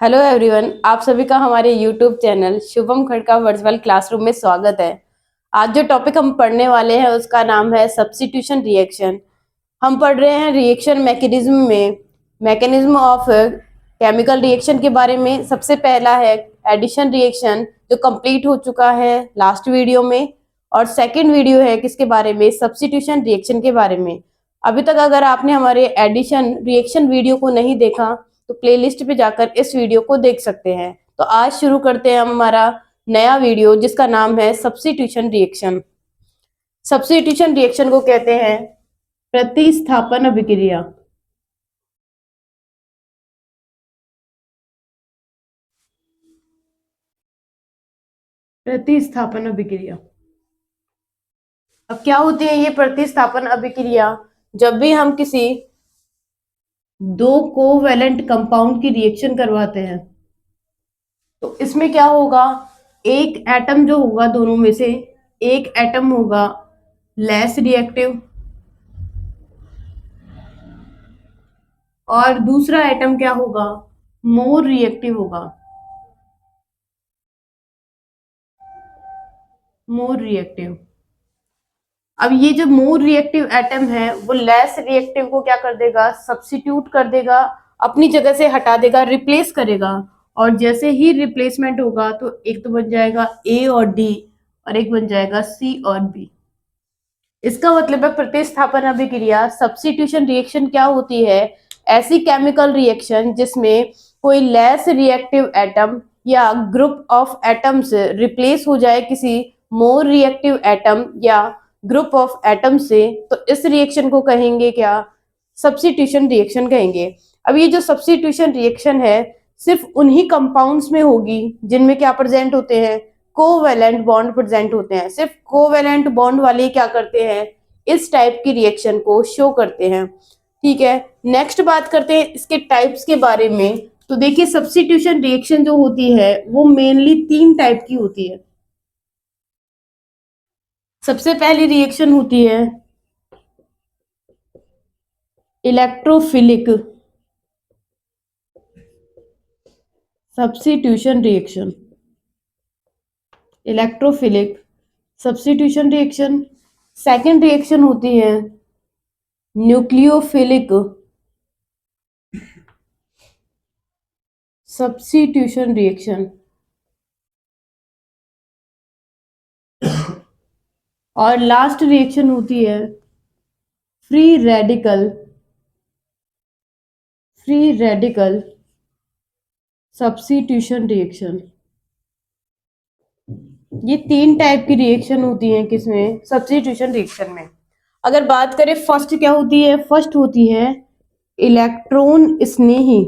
Hello everyone, आप सभी का हमारे YouTube channel Shubham Khadka virtual classroom में स्वागत है। आज जो टॉपिक हम पढ़ने वाले हैं उसका नाम है सब्स्टिट्यूशन रिएक्शन। हम पढ़ रहे हैं रिएक्शन मैकेनिज्म में मैकेनिज्म ऑफ केमिकल रिएक्शन के बारे में। सबसे पहला है एडिशन रिएक्शन जो कंप्लीट हो चुका है लास्ट वीडियो में, और सेकेंड वीडियो है किसके बारे में, सब्स्टिट्यूशन रिएक्शन के बारे में। अभी तक अगर आपने हमारे एडिशन रिएक्शन वीडियो को नहीं देखा तो प्लेलिस्ट पे जाकर इस वीडियो को देख सकते हैं। तो आज शुरू करते हैं हम हमारा नया वीडियो जिसका नाम है सब्स्टिट्यूशन रिएक्शन। सब्स्टिट्यूशन रिएक्शन को कहते हैं प्रतिस्थापन अभिक्रिया। प्रतिस्थापन अभिक्रिया। अब क्या होती है ये प्रतिस्थापन अभिक्रिया? जब भी हम किसी दो कोवैलेंट कंपाउंड की रिएक्शन करवाते हैं तो इसमें क्या होगा, एक एटम जो होगा दोनों में से एक एटम होगा लेस रिएक्टिव और दूसरा एटम क्या होगा, मोर रिएक्टिव होगा। More reactive. अब ये जो मोर रिएक्टिव एटम है वो लेस रिएक्टिव को क्या कर देगा, सब्स्टिट्यूट कर देगा, अपनी जगह से हटा देगा, रिप्लेस करेगा। और जैसे ही रिप्लेसमेंट होगा तो एक तो बन जाएगा ए और डी और एक बन जाएगा सी और बी। इसका मतलब है प्रतिस्थापन अभिक्रिया सब्स्टिट्यूशन रिएक्शन क्या होती है, ऐसी केमिकल रिएक्शन जिसमें कोई लेस रिएक्टिव एटम या ग्रुप ऑफ एटम्स रिप्लेस हो जाए किसी मोर रिएक्टिव एटम या ग्रुप ऑफ एटम से, तो इस रिएक्शन को कहेंगे क्या, सब्स्टिट्यूशन रिएक्शन कहेंगे। अब ये जो सब्स्टिट्यूशन रिएक्शन है सिर्फ उन्हीं कंपाउंड्स में होगी जिनमें क्या प्रेजेंट होते हैं, कोवैलेंट बॉन्ड प्रेजेंट होते हैं। सिर्फ कोवैलेंट बॉन्ड वाले क्या करते हैं, इस टाइप की रिएक्शन को शो करते हैं। ठीक है, नेक्स्ट बात करते हैं इसके टाइप्स के बारे में। तो देखिए सब्स्टिट्यूशन रिएक्शन जो होती है वो मेनली तीन टाइप की होती है। सबसे पहली रिएक्शन होती है electrophilic substitution reaction. Electrophilic substitution reaction. Second reaction होती है न्यूक्लियोफिलिक सब्स्टिट्यूशन रिएक्शन। और लास्ट रिएक्शन होती है फ्री रेडिकल सब्स्टिट्यूशन रिएक्शन। ये तीन टाइप की रिएक्शन होती हैं किसमें, सब्स्टिट्यूशन रिएक्शन में। अगर बात करें फर्स्ट क्या होती है, फर्स्ट होती है इलेक्ट्रॉन स्नेही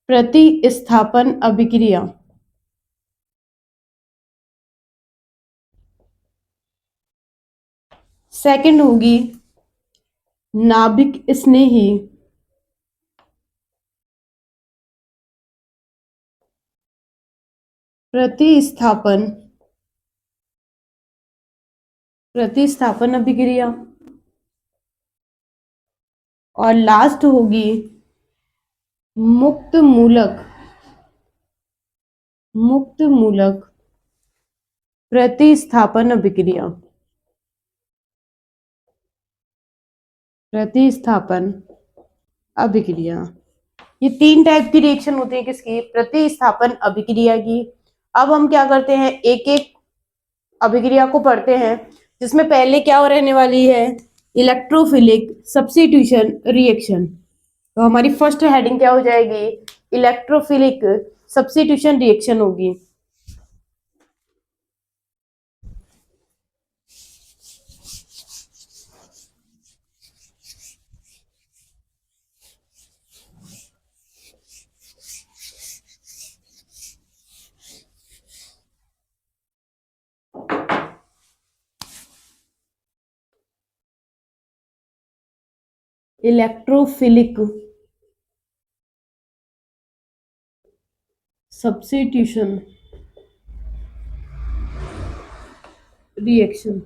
प्रतिस्थापन अभिक्रिया। सेकंड होगी नाभिक स्नेही प्रतिस्थापन अभिक्रिया। और लास्ट होगी मुक्त मूलक प्रतिस्थापन अभिक्रिया। प्रतिस्थापन अभिक्रिया। ये तीन टाइप की रिएक्शन होती है किसकी, प्रतिस्थापन अभिक्रिया की। अब हम क्या करते हैं, एक एक अभिक्रिया को पढ़ते हैं, जिसमें पहले क्या रहने वाली है, इलेक्ट्रोफिलिक सब्स्टिट्यूशन रिएक्शन। तो हमारी फर्स्ट हेडिंग क्या हो जाएगी, इलेक्ट्रोफिलिक सब्स्टिट्यूशन रिएक्शन होगी। Electrophilic substitution reaction.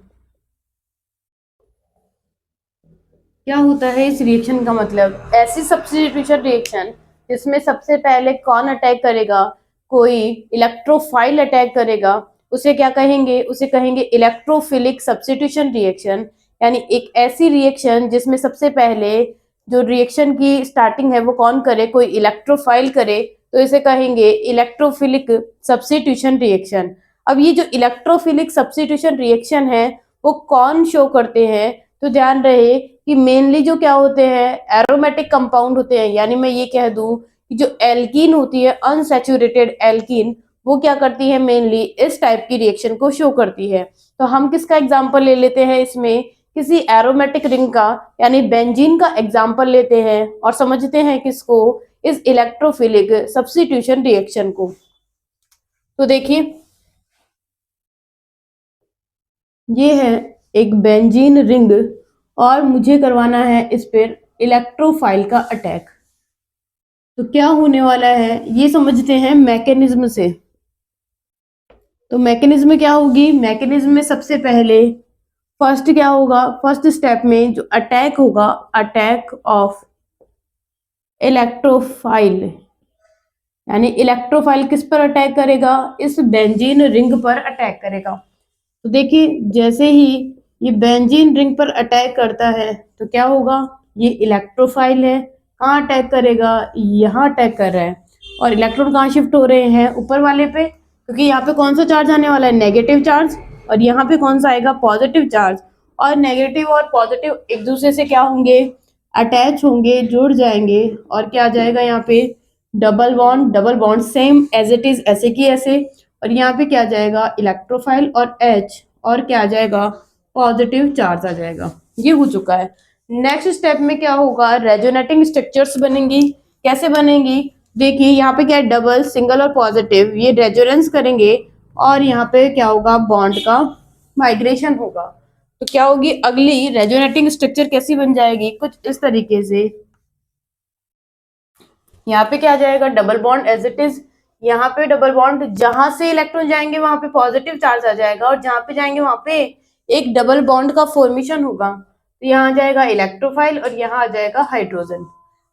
क्या होता है इस रिएक्शन का मतलब, ऐसी सब्स्टिट्यूशन रिएक्शन जिसमें सबसे पहले कौन अटैक करेगा, कोई इलेक्ट्रोफाइल अटैक करेगा, उसे क्या कहेंगे, उसे कहेंगे इलेक्ट्रोफिलिक सब्स्टिट्यूशन रिएक्शन। यानी एक ऐसी रिएक्शन जिसमें सबसे पहले जो रिएक्शन की स्टार्टिंग है वो कौन करे, कोई इलेक्ट्रोफाइल करे, तो इसे कहेंगे इलेक्ट्रोफिलिक सब्स्टिट्यूशन रिएक्शन। अब ये जो इलेक्ट्रोफिलिक सब्स्टिट्यूशन रिएक्शन है वो कौन शो करते हैं, तो ध्यान रहे कि मेनली जो क्या होते हैं एरोमेटिक कंपाउंड होते हैं। यानी मैं ये कह दूं कि जो एल्कीन होती है अनसैचुरेटेड एल्कीन, वो क्या करती है मेनली इस टाइप की रिएक्शन को शो करती है। तो हम किसका एग्जांपल ले लेते हैं इसमें, किसी एरोमेटिक रिंग का यानी बेंजीन का एग्जांपल लेते हैं और समझते हैं किसको, इस इलेक्ट्रोफिलिक सब्स्टिट्यूशन रिएक्शन को। तो देखिए ये है एक बेंजीन रिंग और मुझे करवाना है इस पर इलेक्ट्रोफाइल का अटैक। तो क्या होने वाला है ये समझते हैं मैकेनिज्म से। तो मैकेनिज्म क्या होगी, मैकेनिज्म में सबसे पहले फर्स्ट क्या होगा, फर्स्ट स्टेप में जो अटैक होगा, अटैक ऑफ इलेक्ट्रोफाइल, यानी इलेक्ट्रोफाइल किस पर अटैक करेगा, इस बेंजीन रिंग पर अटैक करेगा। तो देखिए जैसे ही ये बेंजीन रिंग पर अटैक करता है तो क्या होगा, ये इलेक्ट्रोफाइल है, कहाँ अटैक करेगा, यहाँ अटैक कर रहा है। और इलेक्ट्रॉन कहाँ शिफ्ट हो रहे हैं, ऊपर वाले पे, क्योंकि यहाँ पे कौन सा चार्ज आने वाला है, नेगेटिव चार्ज, और यहाँ पे कौन सा आएगा, पॉजिटिव चार्ज। और नेगेटिव और पॉजिटिव एक दूसरे से क्या होंगे, अटैच होंगे, जुड़ जाएंगे, और क्या आ जाएगा यहाँ पे, double bond same as it is ऐसे की ऐसे। और यहाँ पे क्या आ जाएगा, इलेक्ट्रोफाइल और एच, और क्या आ जाएगा, पॉजिटिव चार्ज आ जाएगा। ये हो चुका है। नेक्स्ट स्टेप में क्या होगा, रेजोनेटिंग स्ट्रक्चर्स बनेंगी। कैसे बनेंगी, देखिए यहाँ पे क्या है, डबल, सिंगल और पॉजिटिव, ये रेजोनेंस करेंगे और यहाँ पे क्या होगा, बॉन्ड का माइग्रेशन होगा। तो क्या होगी अगली रेजोनेटिंग स्ट्रक्चर, कैसी बन जाएगी, कुछ इस तरीके से। यहाँ पे क्या आ जाएगा, double bond as it is, यहाँ पे डबल बॉन्ड, जहां से इलेक्ट्रॉन जाएंगे वहां पे पॉजिटिव चार्ज आ जाएगा, और जहां पे जाएंगे वहां पे एक डबल बॉन्ड का फॉर्मेशन होगा। तो यहाँ आ जाएगा इलेक्ट्रोफाइल और यहाँ आ जाएगा हाइड्रोजन।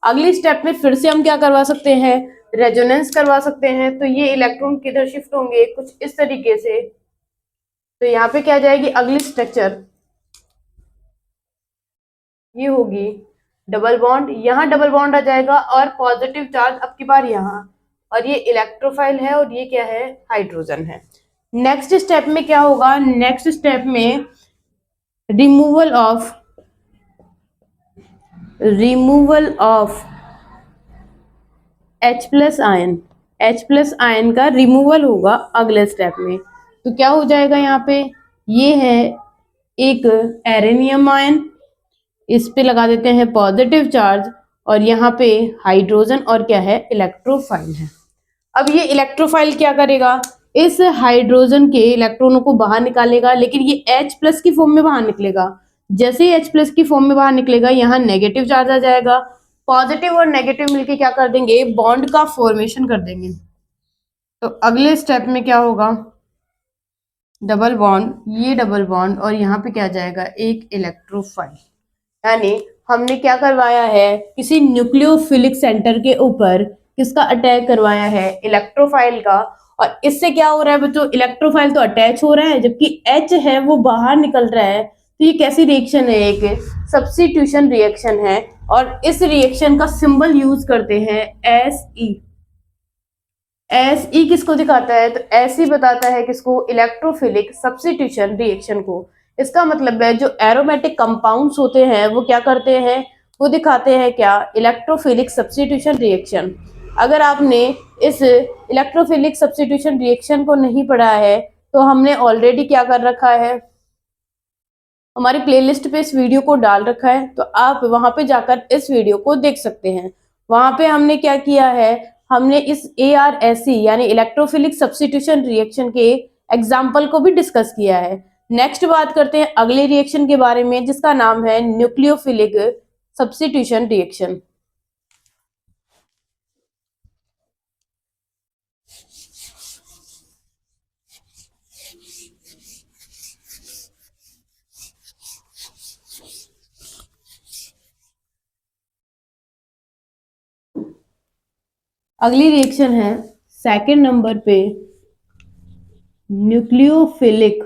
अगली स्टेप में फिर से हम क्या करवा सकते हैं, रेजोनेंस करवा सकते हैं। तो ये इलेक्ट्रॉन किधर शिफ्ट होंगे, कुछ इस तरीके से। तो यहाँ पे क्या आ जाएगी अगली स्ट्रक्चर, ये होगी डबल बॉन्ड, यहाँ डबल बॉन्ड आ जाएगा और पॉजिटिव चार्ज अब की बार यहाँ, और ये इलेक्ट्रोफाइल है और ये क्या है, हाइड्रोजन है। नेक्स्ट स्टेप में क्या होगा, नेक्स्ट स्टेप में removal of H+ ion, H+ ion का रिमूवल होगा अगले स्टेप में। तो क्या हो जाएगा यहाँ पे, ये है एक एरेनियम आयन, इस पे लगा देते हैं पॉजिटिव चार्ज, और यहाँ पे हाइड्रोजन और क्या है, इलेक्ट्रोफाइल है। अब ये इलेक्ट्रोफाइल क्या करेगा, इस हाइड्रोजन के इलेक्ट्रॉनों को बाहर निकालेगा, लेकिन ये H+ की फॉर्म में बाहर निकलेगा। जैसे ही H+ की फॉर्म में बाहर निकलेगा यहाँ नेगेटिव चार्ज आ जाएगा, पॉजिटिव और नेगेटिव मिलके क्या कर देंगे, बॉन्ड का फॉर्मेशन कर देंगे। तो अगले स्टेप में क्या होगा, डबल बॉन्ड, ये डबल बॉन्ड, और यहाँ पे क्या आ जाएगा, एक इलेक्ट्रोफाइल। यानी हमने क्या करवाया है, किसी न्यूक्लियोफिलिक सेंटर के ऊपर किसका अटैक करवाया है, इलेक्ट्रोफाइल का। और इससे क्या हो रहा है बच्चों, इलेक्ट्रोफाइल तो अटैच हो रहा है जबकि एच है वो बाहर निकल रहा है। तो ये कैसी रिएक्शन है, एक सब्स्टिट्यूशन रिएक्शन है, और इस रिएक्शन का सिंबल यूज करते हैं एस ई। एस ई किसको दिखाता है, तो एस ई बताता है किसको, इलेक्ट्रोफिलिक सब्स्टिट्यूशन रिएक्शन को। इसका मतलब है जो एरोमेटिक कंपाउंड्स होते हैं वो क्या करते हैं, वो दिखाते हैं क्या, इलेक्ट्रोफिलिक सब्स्टिट्यूशन रिएक्शन। अगर आपने इस इलेक्ट्रोफिलिक सब्स्टिट्यूशन रिएक्शन को नहीं पढ़ा है तो हमने ऑलरेडी क्या कर रखा है, हमारी प्लेलिस्ट पे इस वीडियो को डाल रखा है, तो आप वहां पे जाकर इस वीडियो को देख सकते हैं। वहां पे हमने क्या किया है, हमने इस ARSE यानी इलेक्ट्रोफिलिक सब्स्टिट्यूशन रिएक्शन के एग्जाम्पल को भी डिस्कस किया है। नेक्स्ट बात करते हैं अगले रिएक्शन के बारे में जिसका नाम है न्यूक्लियोफिलिक सब्स्टिट्यूशन रिएक्शन। अगली रिएक्शन है सेकंड नंबर पे, nucleophilic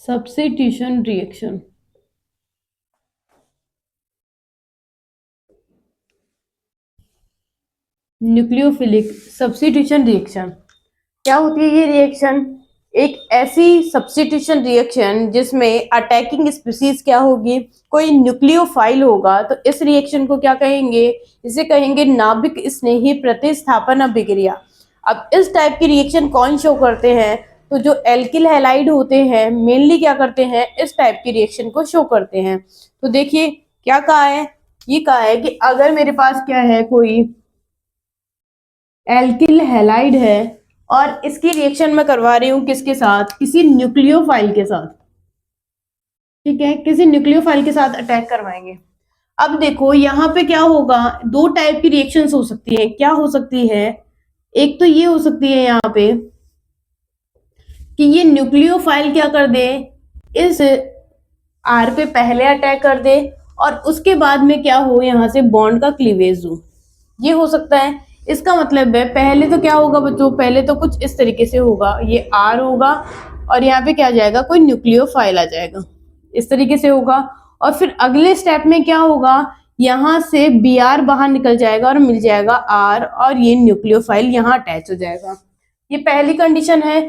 substitution reaction. Nucleophilic substitution reaction क्या होती है ये रिएक्शन? एक ऐसी सब्स्टिट्यूशन रिएक्शन जिसमें अटैकिंग स्पीसीज क्या होगी, कोई न्यूक्लियोफाइल होगा। तो इस रिएक्शन को क्या कहेंगे? इसे कहेंगे नाभिक स्नेही प्रतिस्थापन अभिक्रिया। अब इस टाइप की रिएक्शन कौन शो करते हैं? तो जो एल्किल हैलाइड होते हैं मेनली क्या करते हैं, इस टाइप की रिएक्शन को शो करते हैं। तो देखिए क्या कहा है, ये कहा है कि अगर मेरे पास क्या है, कोई एल्किल हैलाइड है और इसकी रिएक्शन मैं करवा रही हूं किसके साथ, किसी न्यूक्लियोफाइल के साथ। ठीक है, किसी न्यूक्लियोफाइल के साथ अटैक करवाएंगे। अब देखो यहाँ पे क्या होगा, दो टाइप की रिएक्शंस हो सकती है। क्या हो सकती है? एक तो ये हो सकती है यहाँ पे कि ये न्यूक्लियोफाइल क्या कर दे, इस आर पे पहले अटैक कर दे और उसके बाद में क्या हो, यहाँ से बॉन्ड का क्लीवेज हो। ये हो सकता है। इसका मतलब है पहले तो क्या होगा बच्चों, पहले तो कुछ इस तरीके से होगा, ये आर होगा और यहाँ पे क्या आ जाएगा, कोई न्यूक्लियोफाइल आ जाएगा, इस तरीके से होगा। और फिर अगले स्टेप में क्या होगा, यहाँ से बी आर बाहर निकल जाएगा और मिल जाएगा आर और ये न्यूक्लियोफाइल यहाँ अटैच हो जाएगा। ये पहली कंडीशन है।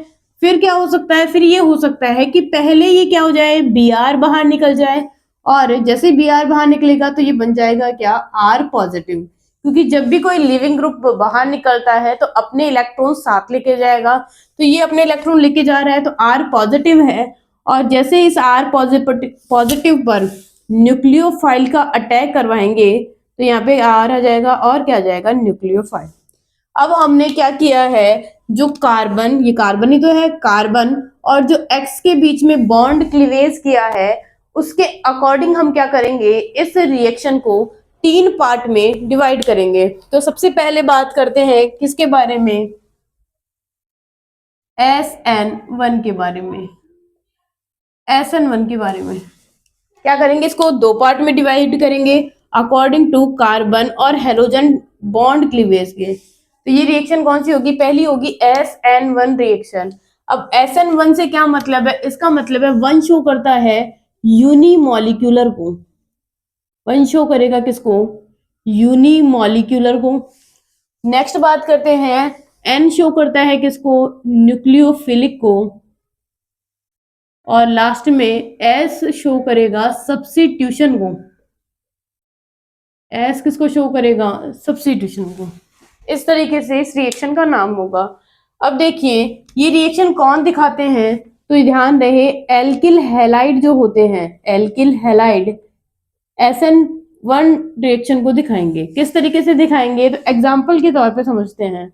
फिर क्या हो सकता है, फिर ये हो सकता है कि पहले ये क्या हो जाए, बी आर बाहर निकल जाए और जैसे बी आर बाहर निकलेगा तो ये बन जाएगा क्या, आर पॉजिटिव। क्योंकि जब भी कोई लिविंग ग्रुप बाहर निकलता है तो अपने इलेक्ट्रॉन साथ लेके जाएगा। तो ये अपने इलेक्ट्रॉन लेके जा रहा है तो आर पॉजिटिव है। और जैसे इस आर पॉजिटिव पर न्यूक्लियोफाइल का अटैक करवाएंगे तो यहाँ पे आर आ जाएगा और क्या आ जाएगा, न्यूक्लियोफाइल। अब हमने क्या किया है, जो कार्बन, ये कार्बन ही तो है, कार्बन और जो एक्स के बीच में बॉन्ड क्लीवेज किया है उसके अकॉर्डिंग हम क्या करेंगे, इस रिएक्शन को तीन पार्ट में डिवाइड करेंगे। तो सबसे पहले बात करते हैं किसके बारे में, SN1 के बारे में। SN1 के बारे में क्या करेंगे, इसको दो पार्ट में डिवाइड करेंगे अकॉर्डिंग टू कार्बन और हेलोजन बॉन्ड क्लीवेज के। तो ये रिएक्शन कौन सी होगी, पहली होगी SN1 रिएक्शन। अब SN1 से क्या मतलब है, इसका मतलब है वन शो करता है यूनिमॉलिक्यूलर को। वन शो करेगा किसको, यूनिमॉलिक्यूलर को। नेक्स्ट बात करते हैं, एन शो करता है किसको, न्यूक्लियोफिलिक को। और लास्ट में एस शो करेगा सब्स्टिट्यूशन को। एस किसको शो करेगा, सब्स्टिट्यूशन को। इस तरीके से इस रिएक्शन का नाम होगा। अब देखिए ये रिएक्शन कौन दिखाते हैं, तो ध्यान रहे एल्किल हैलाइड जो होते हैं, एल्किल हैलाइड SN1 रिएक्शन को दिखाएंगे। किस तरीके से दिखाएंगे, तो एग्जाम्पल के तौर पे समझते हैं।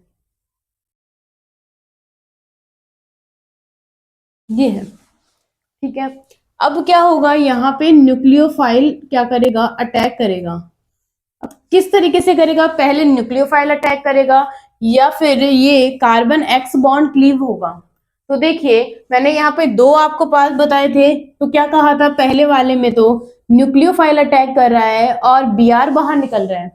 ये है, ठीक है। अब क्या होगा, यहाँ पे न्यूक्लियोफाइल क्या करेगा, अटैक करेगा। अब किस तरीके से करेगा, पहले न्यूक्लियोफाइल अटैक करेगा या फिर ये कार्बन एक्स बॉन्ड क्लीव होगा। तो देखिए मैंने यहाँ पे दो आपको पास बताए थे। तो क्या कहा था, पहले वाले में तो न्यूक्लियोफाइल अटैक कर रहा है और बी आर बाहर निकल रहा है,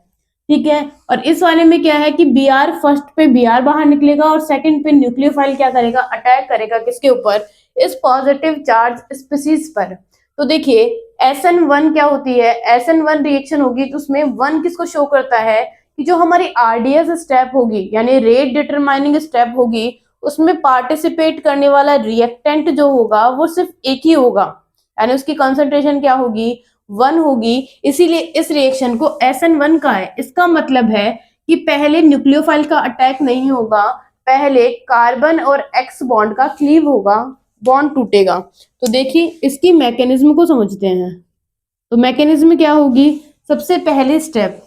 ठीक है। और इस वाले में क्या है कि बी आर फर्स्ट पे बी आर बाहर निकलेगा और सेकंड पे न्यूक्लियोफाइल क्या करेगा, अटैक करेगा किसके ऊपर, इस पॉजिटिव चार्ज स्पीसीज पर। तो देखिए SN1 क्या होती है, SN1 रिएक्शन होगी तो उसमें वन किसको शो करता है कि जो हमारी RDS स्टेप होगी यानी रेट डिटरमाइनिंग स्टेप होगी, उसमें पार्टिसिपेट करने वाला रिएक्टेंट जो होगा वो सिर्फ एक ही होगा, यानी उसकी कंसंट्रेशन क्या होगी, 1 होगी। इसीलिए इस रिएक्शन को SN1 का है। इसका मतलब है कि पहले न्यूक्लियोफाइल का अटैक नहीं होगा, पहले कार्बन और एक्स बॉन्ड का क्लीव होगा, बॉन्ड टूटेगा। तो देखिए इसकी मैकेनिज्म को समझते हैं। तो मैकेनिज्म क्या होगी, सबसे पहले स्टेप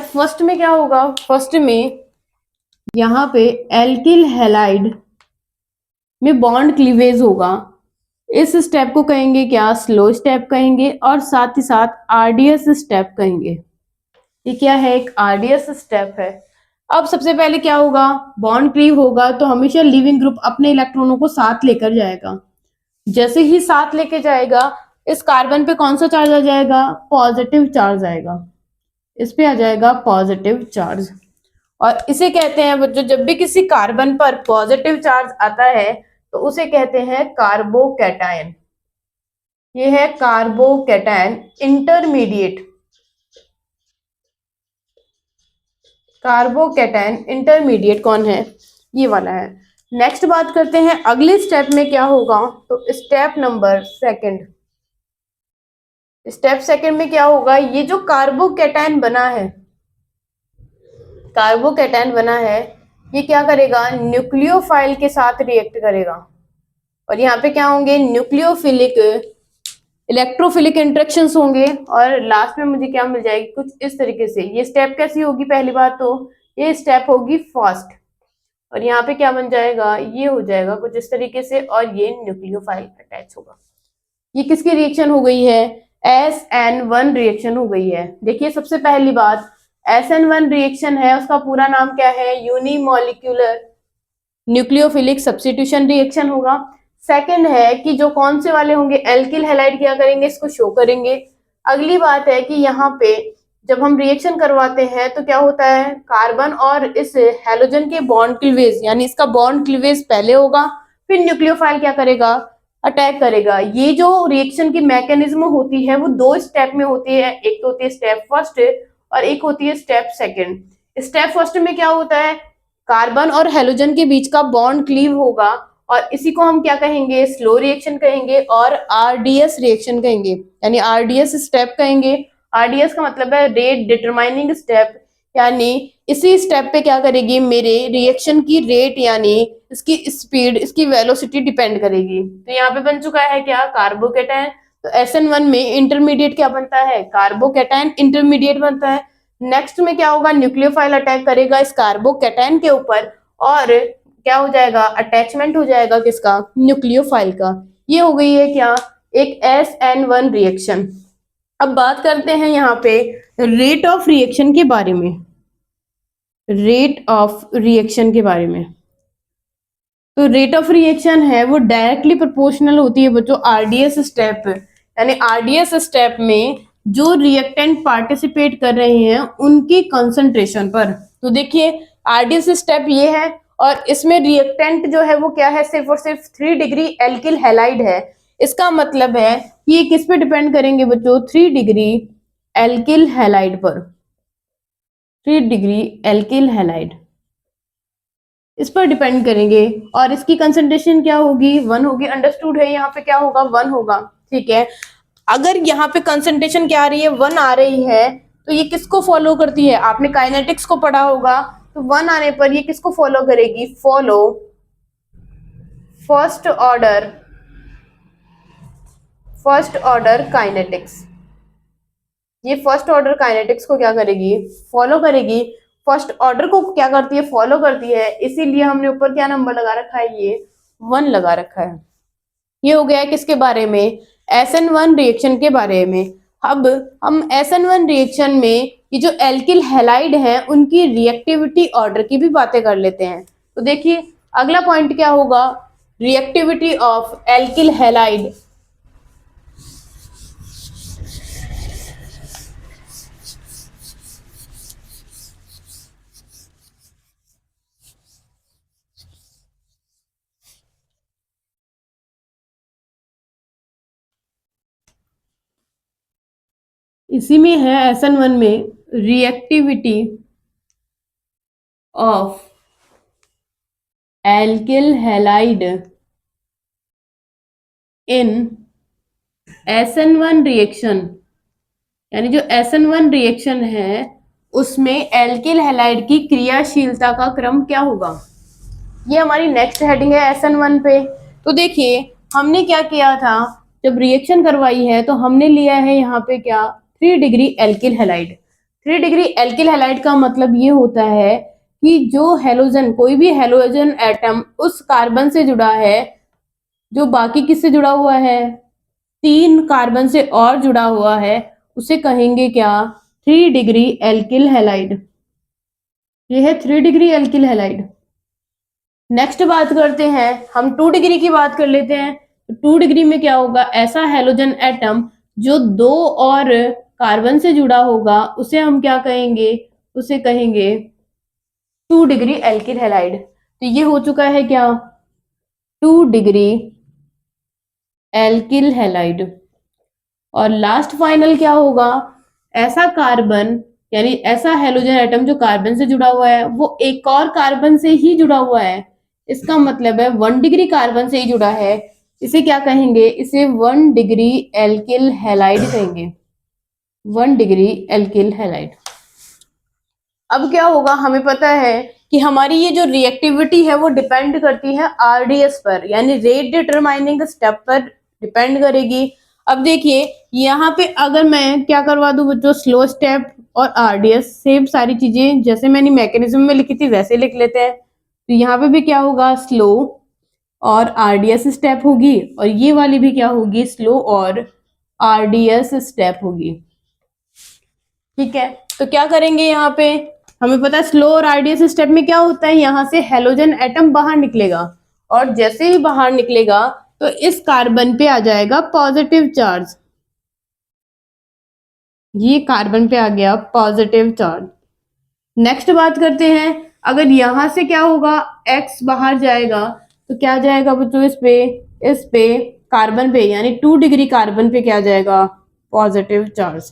फर्स्ट में क्या होगा, फर्स्ट में यहाँ पे एल्किल हैलाइड में बॉन्ड क्लीवेज होगा। इस स्टेप को कहेंगे क्या, स्लो स्टेप कहेंगे और साथ ही साथ RDS स्टेप कहेंगे। ये क्या है, एक RDS स्टेप है। अब सबसे पहले क्या होगा, बॉन्ड क्लीव होगा तो हमेशा लिविंग ग्रुप अपने इलेक्ट्रॉनों को साथ लेकर जाएगा। जैसे ही साथ लेके जाएगा, इस कार्बन पे कौन सा चार्ज आ जाएगा? पॉजिटिव चार्ज आएगा, इस पे आ जाएगा पॉजिटिव चार्ज। और इसे कहते हैं बच्चों, जब भी किसी कार्बन पर पॉजिटिव चार्ज आता है तो उसे कहते हैं कार्बोकैटायन। ये है कार्बोकैटायन इंटरमीडिएट, कार्बोकैटायन इंटरमीडिएट कौन है? ये वाला है। नेक्स्ट बात करते हैं अगले स्टेप में क्या होगा, तो step number second. Step second में क्या होगा, ये जो कार्बोकैटायन बना है, कार्बोकैटायन बना है, ये क्या करेगा? न्यूक्लियोफाइल के साथ रिएक्ट करेगा। और यहाँ पे क्या होंगे? न्यूक्लियोफिलिक, इलेक्ट्रोफिलिक इंटरेक्शंस होंगे। और लास्ट में मुझे क्या मिल जाएगी? कुछ इस तरीके से। ये स्टेप कैसी होगी? पहली बात तो ये स्टेप होगी फास्ट, और यहाँ पे क्या बन जाएगा? ये हो जाएगा कुछ इस तरीके से, और ये न्यूक्लियोफाइल अटैच होगा। ये किसकी रिएक्शन हो गई है? SN1 रिएक्शन हो गई है। देखिए सबसे पहली बात, SN1 रिएक्शन है, उसका पूरा नाम क्या है? यूनिमोलिक्यूलर न्यूक्लियोफिलिक सब्स्टिट्यूशन रिएक्शन होगा। सेकंड है कि जो कौन से वाले होंगे? एल्किल हैलाइड क्या करेंगे? इसको शो करेंगे। अगली बात है कि यहाँ पे जब हम रिएक्शन करवाते हैं तो क्या होता है? कार्बन और इस हैलोजन के बॉन्ड क्लीवेज, यानी इसका बॉन्ड क्लीवेज पहले होगा, फिर न्यूक्लियोफाइल क्या करेगा? अटैक करेगा। ये जो रिएक्शन की मैकेनिज्म होती है वो दो स्टेप में होती है। एक तो होती है स्टेप फर्स्ट और एक होती है स्टेप सेकंड। स्टेप फर्स्ट में क्या होता है? कार्बन और हेलोजन के बीच का बॉन्ड क्लीव होगा, और इसी को हम क्या कहेंगे? स्लो रिएक्शन कहेंगे और आरडीएस रिएक्शन कहेंगे, यानी आरडीएस स्टेप कहेंगे। आरडीएस का मतलब है रेट डिटरमाइनिंग स्टेप, यानी इसी स्टेप पे क्या करेगी? मेरे रिएक्शन की रेट यानी इसकी स्पीड, इसकी वेलोसिटी डिपेंड करेगी। तो यहाँ पे बन चुका है क्या? कार्बोकैटायन। तो SN1 में इंटरमीडिएट क्या बनता है? कार्बोकैटायन इंटरमीडिएट बनता है। नेक्स्ट में क्या होगा? न्यूक्लियोफाइल अटैक करेगा इस कार्बोकैटायन के ऊपर, और क्या हो जाएगा? अटैचमेंट हो जाएगा किसका? न्यूक्लियोफाइल का। ये हो गई है क्या? एक SN1 रिएक्शन। अब बात करते हैं यहाँ पे रेट ऑफ रिएक्शन के बारे में। रेट ऑफ रिएक्शन के बारे में, तो रेट ऑफ रिएक्शन है वो डायरेक्टली प्रोपोर्शनल होती है बच्चों आरडीएस स्टेप, यानी आरडीएस स्टेप में जो रिएक्टेंट पार्टिसिपेट कर रहे हैं उनकी कंसंट्रेशन पर। तो देखिए आरडीएस स्टेप ये है, और इसमें रिएक्टेंट जो है वो क्या है? सिर्फ और सिर्फ 3 डिग्री एल्किल हैलाइड है। इसका मतलब है कि ये किस पे डिपेंड करेंगे बच्चों? 3 डिग्री एल्किल हैलाइड पर। 3 डिग्री एल्किल हैलाइड, इस पर डिपेंड करेंगे। और इसकी कंसंट्रेशन क्या होगी? 1 होगी। अंडरस्टूड है? यहाँ पे क्या होगा? 1 होगा। ठीक है। अगर यहाँ पे कंसंट्रेशन क्या आ रही है? 1 आ रही है, तो ये किसको फॉलो करती है? आपने काइनेटिक्स को पढ़ा होगा, तो 1 आने पर ये किसको फॉलो करेगी? Follow first order kinetics. ये फर्स्ट ऑर्डर काइनेटिक्स को क्या करेगी? फॉलो करेगी। फर्स्ट ऑर्डर को क्या करती है? फॉलो करती है। इसीलिए हमने ऊपर क्या नंबर लगा रखा है? ये 1 लगा रखा है। ये हो गया है किसके बारे में? SN1 रिएक्शन के बारे में। अब हम SN1 रिएक्शन में ये जो एल्किल हैलाइड है उनकी रिएक्टिविटी ऑर्डर की भी बातें कर लेते हैं। तो देखिए अगला पॉइंट क्या होगा? Reactivity of alkyl halide. इसी में है SN1 में reactivity of alkyl halide in SN1 reaction, यानी जो SN1 रिएक्शन है उसमें एल्किल हैलाइड की क्रियाशीलता का क्रम क्या होगा? ये हमारी नेक्स्ट हेडिंग है SN1 पे। तो देखिए हमने क्या किया था, जब रिएक्शन करवाई है तो हमने लिया है यहाँ पे क्या? 3 degree alkyl halide. 3 degree alkyl halide का मतलब ये होता है कि जो हेलोजन, कोई भी हेलोजन एटम उस कार्बन से जुड़ा है जो बाकी किससे जुड़ा हुआ है? 3 कार्बन से और जुड़ा हुआ है, उसे कहेंगे क्या? 3 डिग्री एल्किल हैलाइड। ये है 3 डिग्री एल्किल हैलाइड। नेक्स्ट बात करते हैं हम 2 डिग्री की बात कर लेते हैं। तो 2 डिग्री में क्या होगा, ऐसा हैलोजन एटम जो 2 और कार्बन से जुड़ा होगा उसे हम क्या कहेंगे, उसे कहेंगे 2 डिग्री एल्किल हैलाइड। तो ये हो चुका है क्या, 2 डिग्री एल्किल हैलाइड। और लास्ट फाइनल क्या होगा, ऐसा कार्बन यानी ऐसा हेलोजन एटम जो कार्बन से जुड़ा हुआ है वो एक और कार्बन से ही जुड़ा हुआ है, इसका मतलब है 1 डिग्री कार्बन से ही जुड़ा है, इसे क्या कहेंगे, इसे 1 डिग्री एल्किल हैलाइड कहेंगे, 1 डिग्री एल्किल हैलाइड। अब क्या होगा, हमें पता है कि हमारी ये जो रिएक्टिविटी है वो डिपेंड करती है आरडीएस पर, यानी रेट डिटरमाइनिंग स्टेप पर डिपेंड करेगी। अब देखिए यहाँ पे अगर मैं क्या करवा दूं बच्चों, स्लो स्टेप और आरडीएस, सेम सारी चीजें जैसे मैंने मैकेनिज्म में लिखी थी वैसे लिख लेते हैं। तो यहाँ पे भी क्या होगा, स्लो और आरडीएस स्टेप होगी, और ये वाली भी क्या होगी, स्लो और आरडीएस स्टेप होगी। ठीक है, तो क्या करेंगे यहाँ पे, हमें पता है स्लो और आरडीएस स्टेप में क्या होता है, यहाँ से हेलोजन एटम बाहर निकलेगा, और जैसे ही बाहर निकलेगा तो इस कार्बन पे आ जाएगा पॉजिटिव चार्ज, ये कार्बन पे आ गया पॉजिटिव चार्ज। नेक्स्ट बात करते हैं, अगर यहां से क्या होगा, X बाहर जाएगा तो क्या जाएगा बच्चों, इस पे कार्बन पे यानी 2 डिग्री कार्बन पे क्या जाएगा, पॉजिटिव चार्ज।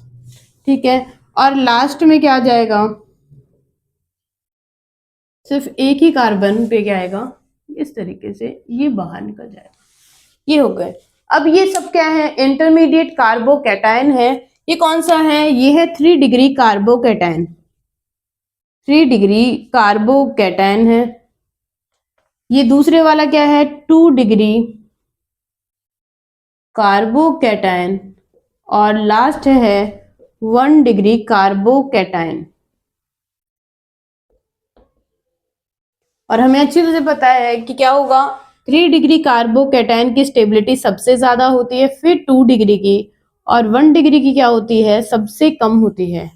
ठीक है, और लास्ट में क्या जाएगा, सिर्फ एक ही कार्बन पे क्या आएगा, इस तरीके से ये बाहर निकल जाएगा। ये हो गए। अब ये सब क्या है, इंटरमीडिएट कार्बोकैटायन है। ये कौन सा है, ये है 3 डिग्री कार्बोकैटायन, 3 डिग्री कार्बोकैटायन है। ये दूसरे वाला क्या है, 2 डिग्री कार्बोकैटायन, और लास्ट है 1 डिग्री कार्बोकैटायन। और हमें अच्छी तरह से पता है कि क्या होगा, 3 डिग्री कार्बोकैटायन की स्टेबिलिटी सबसे ज्यादा होती है, फिर 2 डिग्री की, और 1 डिग्री की क्या होती है, सबसे कम होती है।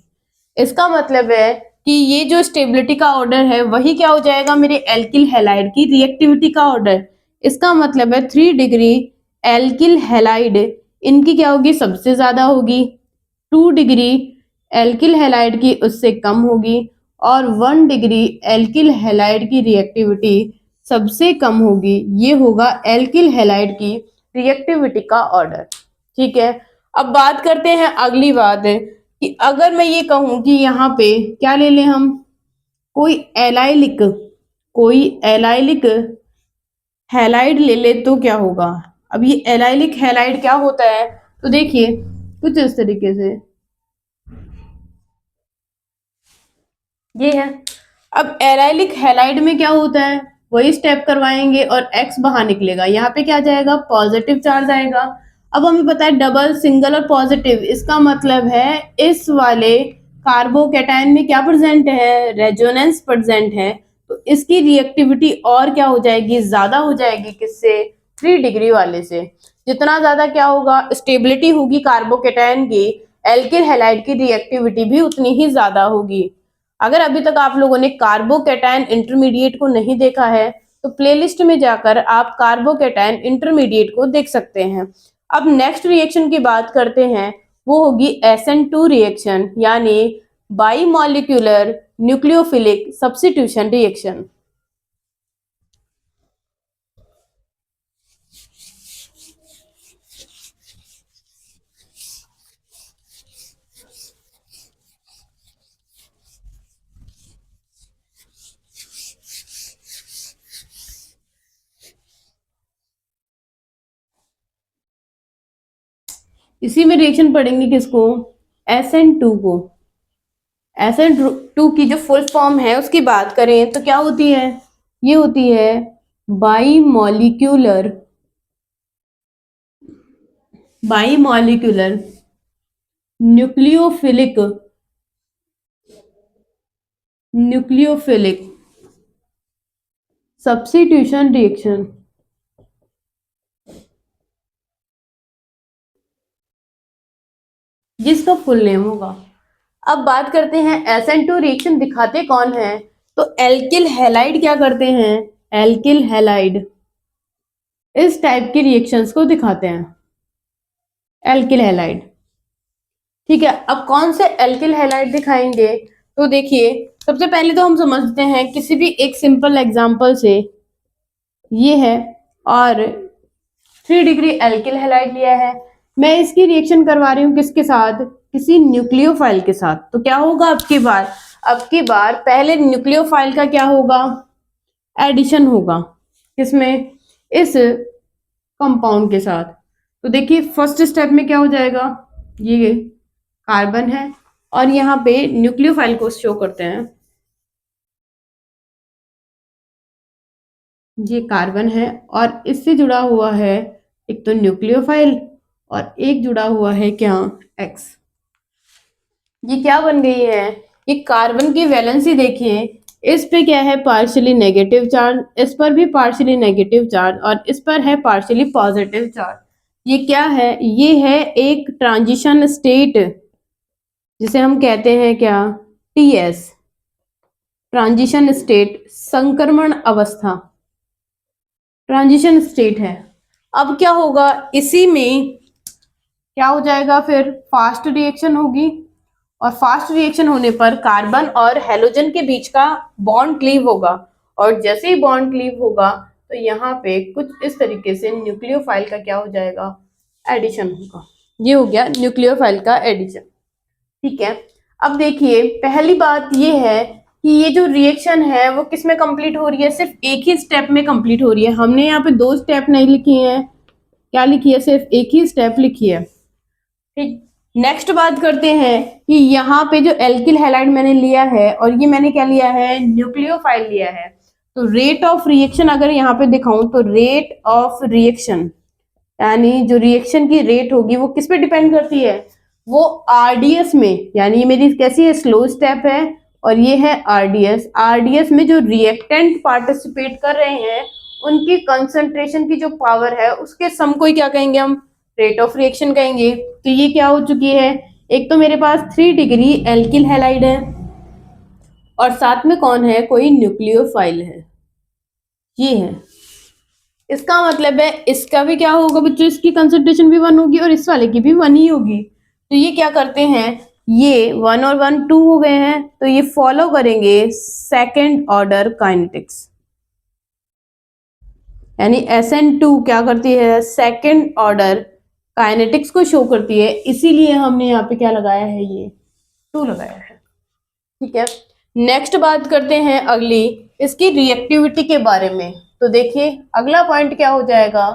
इसका मतलब है कि ये जो स्टेबिलिटी का ऑर्डर है वही क्या हो जाएगा, मेरे एल्किल हैलाइड की रिएक्टिविटी का ऑर्डर। इसका मतलब है 3 डिग्री एल्किल हैलाइड इनकी क्या होगी, सबसे ज्यादा होगी, 2 डिग्री एल्किल हैलाइड की उससे कम होगी, और 1 डिग्री एल्किल हैलाइड की रिएक्टिविटी सबसे कम होगी। ये होगा एल्किल हैलाइड की रिएक्टिविटी का ऑर्डर। ठीक है, अब बात करते हैं अगली बात है कि अगर मैं ये कहूं कि यहाँ पे क्या ले लें हम, कोई एलाइलिक, कोई एलाइलिक हैलाइड ले ले तो क्या होगा। अब ये एलाइलिक हैलाइड क्या होता है, तो देखिए कुछ इस तरीके से ये है। अब एलाइलिक हैलाइड में क्या होता है, वही स्टेप करवाएंगे और X बाहर निकलेगा, यहाँ पे क्या जाएगा, पॉजिटिव चार्ज आएगा। अब हमें पता है डबल, सिंगल और पॉजिटिव, इसका मतलब है इस वाले कार्बोकैटायन में क्या प्रेजेंट है, रेजोनेंस प्रेजेंट है, तो इसकी रिएक्टिविटी और क्या हो जाएगी, ज्यादा हो जाएगी, किससे, 3 डिग्री वाले से। जितना ज्यादा क्या होगा, स्टेबिलिटी होगी कार्बोकैटायन की, एल्किल हैलाइड की रिएक्टिविटी भी उतनी ही ज्यादा होगी। अगर अभी तक आप लोगों ने कार्बोकैटायन इंटरमीडिएट को नहीं देखा है तो प्लेलिस्ट में जाकर आप कार्बोकैटायन इंटरमीडिएट को देख सकते हैं। अब नेक्स्ट रिएक्शन की बात करते हैं, वो होगी SN2 रिएक्शन, यानी बाईमॉलिक्यूलर न्यूक्लियोफिलिक सब्स्टिट्यूशन रिएक्शन। इसी में रिएक्शन पढ़ेंगे किसको, SN2 को। SN2 की जो फुल फॉर्म है उसकी बात करें तो क्या होती है, ये होती है बाईमॉलिक्यूलर, बाईमॉलिक्यूलर न्यूक्लियोफिलिक, न्यूक्लियोफिलिक सब्स्टिट्यूशन रिएक्शन। जिसका फुल नेम होगा। अब बात करते हैं SN2 रिएक्शन दिखाते कौन है, तो एल्किल हैलाइड क्या करते हैं, एल्किल हैलाइड इस टाइप की रिएक्शंस को दिखाते हैं, एल्किल हैलाइड। ठीक है, अब कौन से एल्किल हैलाइड दिखाएंगे, तो देखिए सबसे पहले तो हम समझते हैं किसी भी एक सिंपल एग्जांपल से। ये है और 3 डिग्री एल्किल हैलाइड लिया है, मैं इसकी रिएक्शन करवा रही हूँ किसके साथ, किसी न्यूक्लियोफाइल के साथ। तो क्या होगा अब की बार पहले न्यूक्लियोफाइल का क्या होगा, एडिशन होगा, किसमें, इस कंपाउंड के साथ। तो देखिए फर्स्ट स्टेप में क्या हो जाएगा, ये कार्बन है और यहाँ पे न्यूक्लियोफाइल को शो करते हैं, ये कार्बन है और इससे जुड़ा हुआ है एक तो न्यूक्लियोफाइल और एक जुड़ा हुआ है क्या, एक्स। ये क्या बन गई है, ये कार्बन की वैलेंसी देखिए, इस पे क्या है पार्शियली नेगेटिव चार्ज, इस पर भी पार्शियली नेगेटिव चार्ज और इस पर है पार्शियली पॉजिटिव चार्ज। ये क्या है, ये है एक ट्रांजिशन स्टेट जिसे हम कहते हैं क्या, टीएस, ट्रांजिशन स्टेट, संक्रमण अवस्था, ट्रांजिशन स्टेट है। अब क्या होगा, इसी में क्या हो जाएगा, फिर फास्ट रिएक्शन होगी और फास्ट रिएक्शन होने पर कार्बन और हेलोजन के बीच का बॉन्ड क्लीव होगा और जैसे ही बॉन्ड क्लीव होगा तो यहाँ पे कुछ इस तरीके से न्यूक्लियोफाइल का क्या हो जाएगा, एडिशन होगा। ये हो गया न्यूक्लियोफाइल का एडिशन। ठीक है, अब देखिए पहली बात ये है कि ये जो रिएक्शन है वो किस में कंप्लीट हो रही है, सिर्फ एक ही स्टेप में कंप्लीट हो रही है। हमने यहाँ पे 2 स्टेप नहीं लिखी है, क्या लिखी है, सिर्फ एक ही स्टेप लिखी है। ठीक, नेक्स्ट बात करते हैं कि यहाँ पे जो एल्किल हैलाइड मैंने लिया है और ये मैंने क्या लिया है, न्यूक्लियोफाइल लिया है। तो रेट ऑफ रिएक्शन अगर यहाँ पे दिखाऊं तो रेट ऑफ रिएक्शन यानी जो रिएक्शन की रेट होगी वो किस पे डिपेंड करती है, वो आरडीएस में, यानी ये मेरी कैसी है, स्लो स्टेप है और ये है आरडीएस। आरडीएस में जो रिएक्टेंट पार्टिसिपेट कर रहे हैं उनकी कंसंट्रेशन की जो पावर है उसके सम को ही क्या कहेंगे हम, रेट ऑफ रिएक्शन कहेंगे। तो ये क्या हो चुकी है, एक तो मेरे पास 3 डिग्री एल्किल हैलाइड है और साथ में कौन है, कोई न्यूक्लियोफाइल है, ये है। इसका मतलब है इसका भी क्या होगा बच्चों, इसकी कंसंट्रेशन भी 1 होगी और इस वाले की भी 1 ही होगी। तो ये क्या करते हैं, ये 1 और 1 2 हो गए हैं, तो ये फॉलो करेंगे सेकेंड ऑर्डर काइनेटिक्स, यानी SN2 क्या करती है, सेकेंड ऑर्डर काइनेटिक्स को शो करती है, इसीलिए हमने यहाँ पे क्या लगाया है, ये 2 लगाया है। ठीक है, नेक्स्ट बात करते हैं अगली, इसकी रिएक्टिविटी के बारे में। तो देखिए अगला पॉइंट क्या हो जाएगा,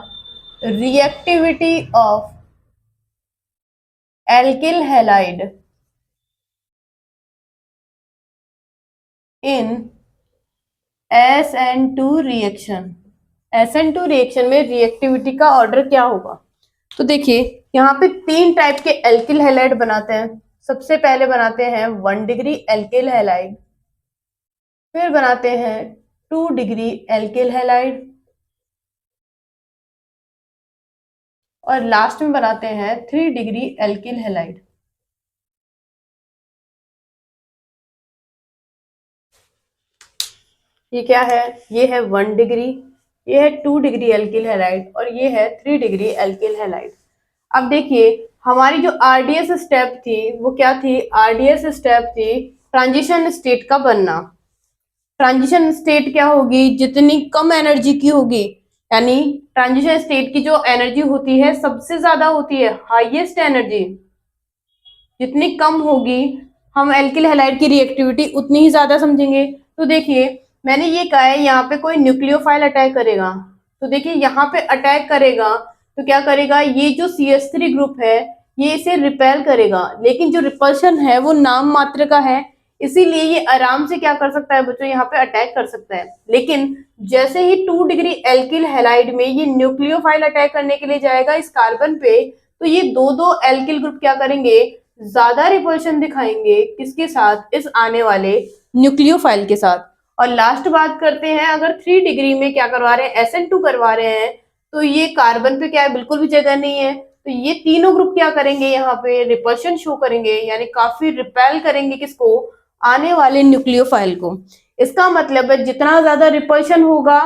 reactivity of alkyl halide in SN2 reaction. SN2 reaction में रिएक्टिविटी का ऑर्डर क्या होगा, तो देखिए यहाँ पे 3 टाइप के एल्किल हैलाइड बनाते हैं। सबसे पहले बनाते हैं 1 डिग्री एल्किल हैलाइड, फिर बनाते हैं 2 डिग्री एल्किल हैलाइड और लास्ट में बनाते हैं 3 डिग्री एल्किल हैलाइड। ये क्या है, ये है 1 डिग्री, ये है 2 डिग्री एल्किल हैलाइड और ये है 3 डिग्री एल्किल हैलाइड। अब देखिए हमारी जो आरडीएस स्टेप थी वो क्या थी, आरडीएस स्टेप थी ट्रांजिशन स्टेट का बनना। ट्रांजिशन स्टेट क्या होगी, जितनी कम एनर्जी की होगी, यानी ट्रांजिशन स्टेट की जो एनर्जी होती है सबसे ज्यादा होती है, हाईएस्ट एनर्जी जितनी कम होगी हम एल्किल हैलाइड की रिएक्टिविटी उतनी ही ज्यादा समझेंगे। तो देखिए मैंने ये कहा है यहाँ पे कोई न्यूक्लियोफाइल अटैक करेगा, तो देखिए यहाँ पे अटैक करेगा तो क्या करेगा, ये जो CH3 ग्रुप है ये इसे रिपेल करेगा, लेकिन जो रिपल्शन है वो नाम मात्र का है, इसीलिए ये आराम से क्या कर सकता है बच्चों, यहाँ पे अटैक कर सकता है। लेकिन जैसे ही 2 डिग्री एल्किल हैलाइड में ये न्यूक्लियोफाइल अटैक करने के लिए जाएगा इस कार्बन पे, तो ये दो एल्किल ग्रुप क्या करेंगे, ज्यादा रिपल्शन दिखाएंगे किसके साथ, इस आने वाले न्यूक्लियोफाइल के साथ। और लास्ट बात करते हैं, अगर 3 डिग्री में क्या करवा रहे हैं, SN2 करवा रहे हैं, तो ये कार्बन पे क्या है, बिल्कुल भी जगह नहीं है, तो ये तीनों ग्रुप क्या करेंगे, यहाँ पे रिपल्शन शो करेंगे, यानी काफी रिपेल करेंगे किसको, आने वाले न्यूक्लियोफाइल को। इसका मतलब है जितना ज्यादा रिपल्शन होगा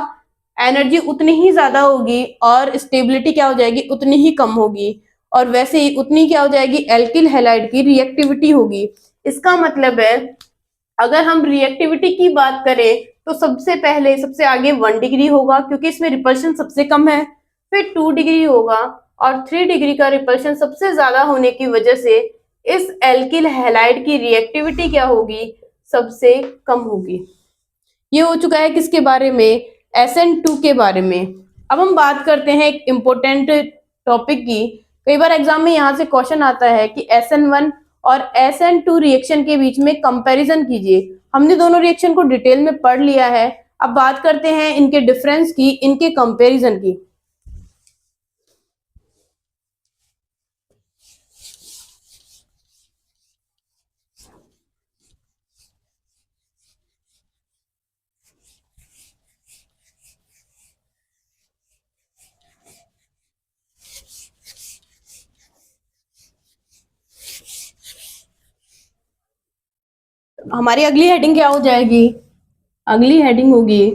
एनर्जी उतनी ही ज्यादा होगी और स्टेबिलिटी क्या हो जाएगी, उतनी ही कम होगी। और वैसे ही उतनी क्या हो जाएगी, एल्किल हैलाइड की रिएक्टिविटी होगी। इसका मतलब है अगर हम रिएक्टिविटी की बात करें तो सबसे पहले सबसे आगे 1 डिग्री होगा क्योंकि इसमें रिपल्शन सबसे कम है, फिर 2 डिग्री होगा और 3 डिग्री का रिपल्शन सबसे ज्यादा होने की वजह से इस एल्किल हैलाइड की रिएक्टिविटी क्या होगी, सबसे कम होगी। ये हो चुका है किसके बारे में, SN2 के बारे में। अब हम बात करते हैं एक इम्पोर्टेंट टॉपिक की। कई बार एग्जाम में यहाँ से क्वेश्चन आता है कि SN1 और SN2 रिएक्शन के बीच में कंपैरिजन कीजिए। हमने दोनों रिएक्शन को डिटेल में पढ़ लिया है, अब बात करते हैं इनके डिफरेंस की, इनके कंपैरिजन की। हमारी अगली हेडिंग क्या हो जाएगी, अगली हेडिंग होगी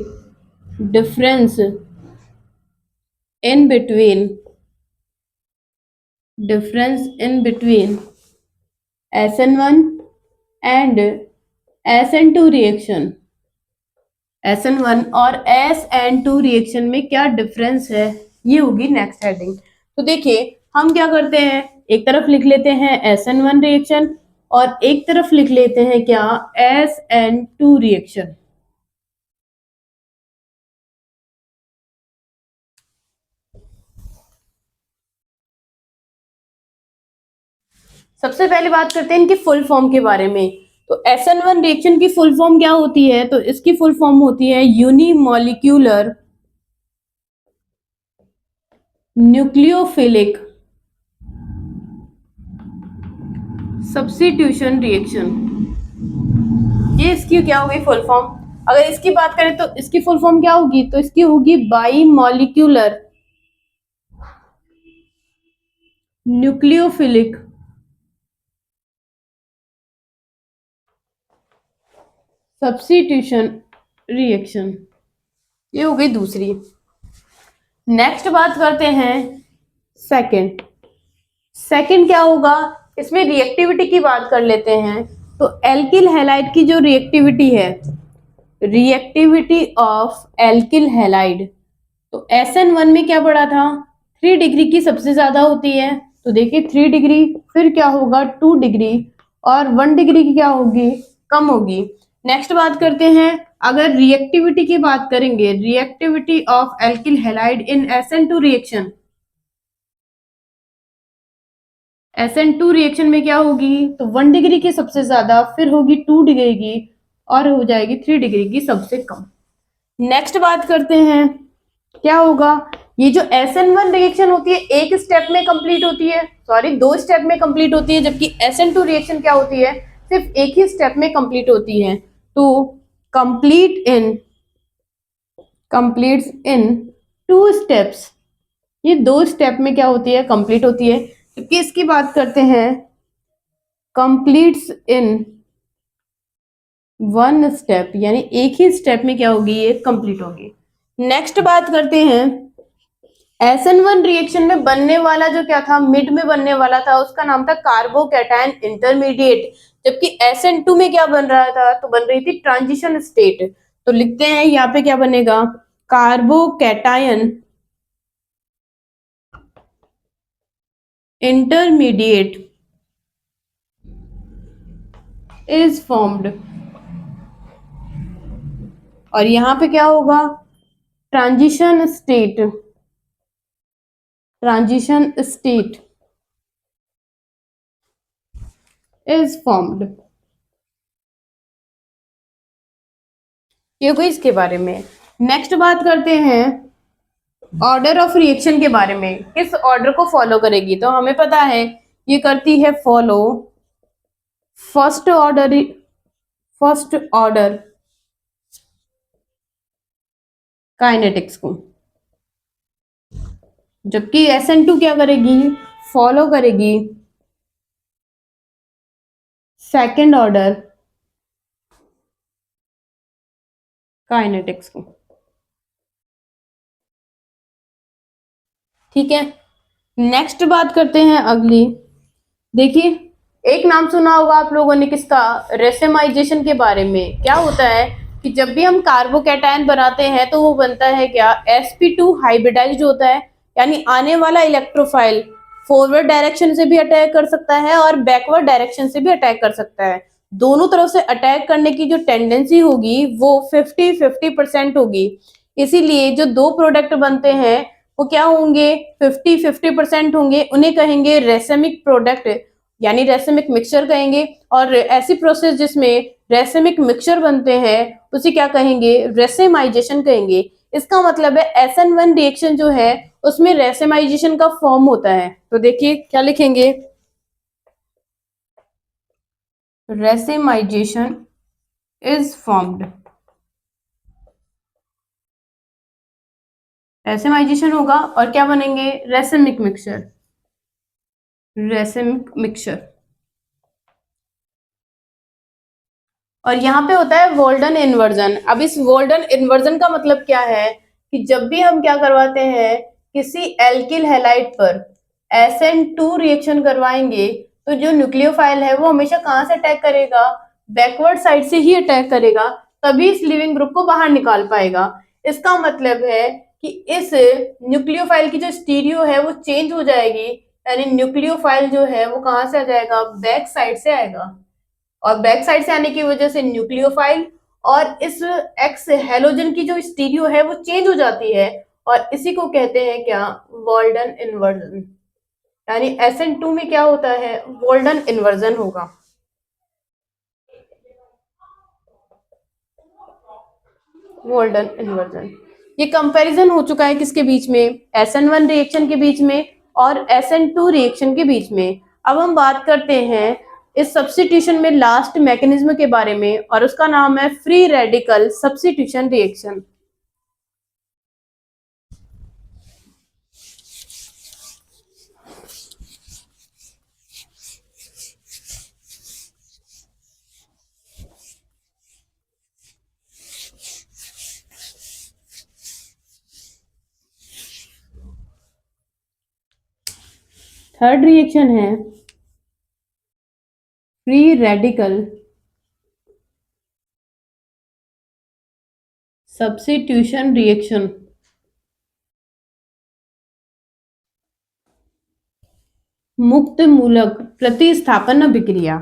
difference in between, difference in between SN1 and SN2 reaction. SN1 और SN2 रिएक्शन में क्या डिफरेंस है, ये होगी नेक्स्ट हेडिंग। तो देखिए हम क्या करते हैं, एक तरफ लिख लेते हैं SN1 रिएक्शन और एक तरफ लिख लेते हैं क्या, SN2 रिएक्शन। सबसे पहले बात करते हैं इनकी फुल फॉर्म के बारे में। तो SN1 रिएक्शन की फुल फॉर्म क्या होती है, तो इसकी फुल फॉर्म होती है यूनिमॉलिक्यूलर न्यूक्लियोफिलिक सब्स्टिट्यूशन रिएक्शन। ये इसकी क्या होगी फुल फॉर्म। अगर इसकी बात करें तो इसकी फुल फॉर्म क्या होगी, तो इसकी होगी by molecular nucleophilic substitution reaction. ये हो गई दूसरी। नेक्स्ट बात करते हैं सेकंड। सेकंड क्या होगा, इसमें रिएक्टिविटी की बात कर लेते हैं। तो एल्किल हैलाइड की जो रिएक्टिविटी है, रिएक्टिविटी ऑफ एल्किल हैलाइड, तो SN1 में क्या पढ़ा था, 3 डिग्री की सबसे ज्यादा होती है। तो देखिए 3 डिग्री, फिर क्या होगा 2 डिग्री और 1 डिग्री की क्या होगी, कम होगी। नेक्स्ट बात करते हैं, अगर रिएक्टिविटी की बात करेंगे, reactivity of alkyl halide in SN2 reaction, SN2 reaction में क्या होगी, तो 1 डिग्री की सबसे ज्यादा, फिर होगी 2 डिग्री की और हो जाएगी 3 डिग्री की सबसे कम। नेक्स्ट बात करते हैं क्या होगा, ये जो SN1 रिएक्शन होती है एक स्टेप में कंप्लीट होती है, सॉरी 2 स्टेप में कंप्लीट होती है, जबकि SN2 रिएक्शन क्या होती है, सिर्फ एक ही स्टेप में कंप्लीट होती है। तो कंप्लीट्स इन 2 स्टेप्स, ये 2 स्टेप में क्या होती है, कंप्लीट होती है। जबकि इसकी बात करते हैं कंप्लीट्स इन 1 स्टेप, यानी एक ही स्टेप में क्या होगी, ये कंप्लीट होगी। नेक्स्ट बात करते हैं SN1 रिएक्शन में बनने वाला जो क्या था, मिड में बनने वाला था, उसका नाम था कार्बोकैटायन इंटरमीडिएट। जबकि SN2 में क्या बन रहा था, तो बन रही थी ट्रांजिशन स्टेट। तो लिखते हैं यहाँ पे क्या बनेगा, कार्बोकैटायन इंटरमीडिएट इज फॉर्म्ड। और यहाँ पे क्या होगा, transition state, transition state is formed. ये कोई इसके बारे में। नेक्स्ट बात करते हैं ऑर्डर ऑफ रिएक्शन के बारे में, किस ऑर्डर को फॉलो करेगी। तो हमें पता है ये करती है follow first order, first order kinetics को, जबकि SN2 क्या करेगी, फॉलो करेगी सेकेंड ऑर्डर काइनेटिक्स को। ठीक है, नेक्स्ट बात करते हैं अगली। देखिए, एक नाम सुना होगा आप लोगों ने किसका, रेसेमाइजेशन के बारे में। क्या होता है कि जब भी हम कार्बोकैटायन बनाते हैं तो वो बनता है क्या, sp2 हाइब्रिडाइज्ड होता है, यानी आने वाला इलेक्ट्रोफाइल फॉरवर्ड डायरेक्शन से भी अटैक कर सकता है और बैकवर्ड डायरेक्शन से भी अटैक कर सकता है। दोनों तरफ से अटैक करने की जो टेंडेंसी होगी वो 50-50% होगी। इसीलिए जो दो प्रोडक्ट बनते हैं वो क्या होंगे, 50-50% होंगे, उन्हें कहेंगे रेसेमिक प्रोडक्ट, यानी रेसेमिक मिक्सचर कहेंगे। और ऐसी प्रोसेस जिसमें रेसेमिक मिक्सचर बनते हैं उसे क्या कहेंगे, रेसेमाइजेशन कहेंगे। इसका मतलब है SN1 रिएक्शन जो है उसमें रेसेमाइजेशन का फॉर्म होता है। तो देखिए क्या लिखेंगे, रेसेमाइजेशन इज फॉर्म्ड, रेसेमाइजेशन होगा और क्या बनेंगे, रेसेमिक मिक्सचर, रेसेमिक मिक्सचर। और यहाँ पे होता है वोल्डन इन्वर्जन। अब इस वोल्डन इन्वर्जन का मतलब क्या है कि जब भी हम क्या करवाते हैं, किसी एल्किल हैलाइड पर SN2 रिएक्शन करवाएंगे तो जो न्यूक्लियोफाइल है वो हमेशा कहाँ से अटैक करेगा, बैकवर्ड साइड से ही अटैक करेगा, तभी इस लिविंग ग्रुप को बाहर निकाल पाएगा। इसका मतलब है कि इस न्यूक्लियोफाइल की जो स्टीरियो है वो चेंज हो जाएगी, यानी न्यूक्लियोफाइल जो है वो कहाँ से आ जाएगा, बैक साइड से आएगा। और बैक साइड से आने की वजह से न्यूक्लियोफाइल और इस एक्स हेलोजन की जो स्टीरियो है वो चेंज हो जाती है, और इसी को कहते हैं क्या, वोल्डन इन्वर्जन। यानी SN2 में क्या होता है, वोल्डन इन्वर्जन होगा। वोल्डन इन्वर्जन, ये कंपैरिजन हो चुका है किसके बीच में, SN1 रिएक्शन के बीच में और SN2 रिएक्शन के बीच में। अब हम बात करते हैं इस सब्स्टिट्यूशन में लास्ट मैकेनिज्म के बारे में, और उसका नाम है free radical substitution reaction. Third reaction है फ्री रेडिकल सब्स्टिट्यूशन रिएक्शन। मुक्त मूलक प्रतिस्थापन अभिक्रिया,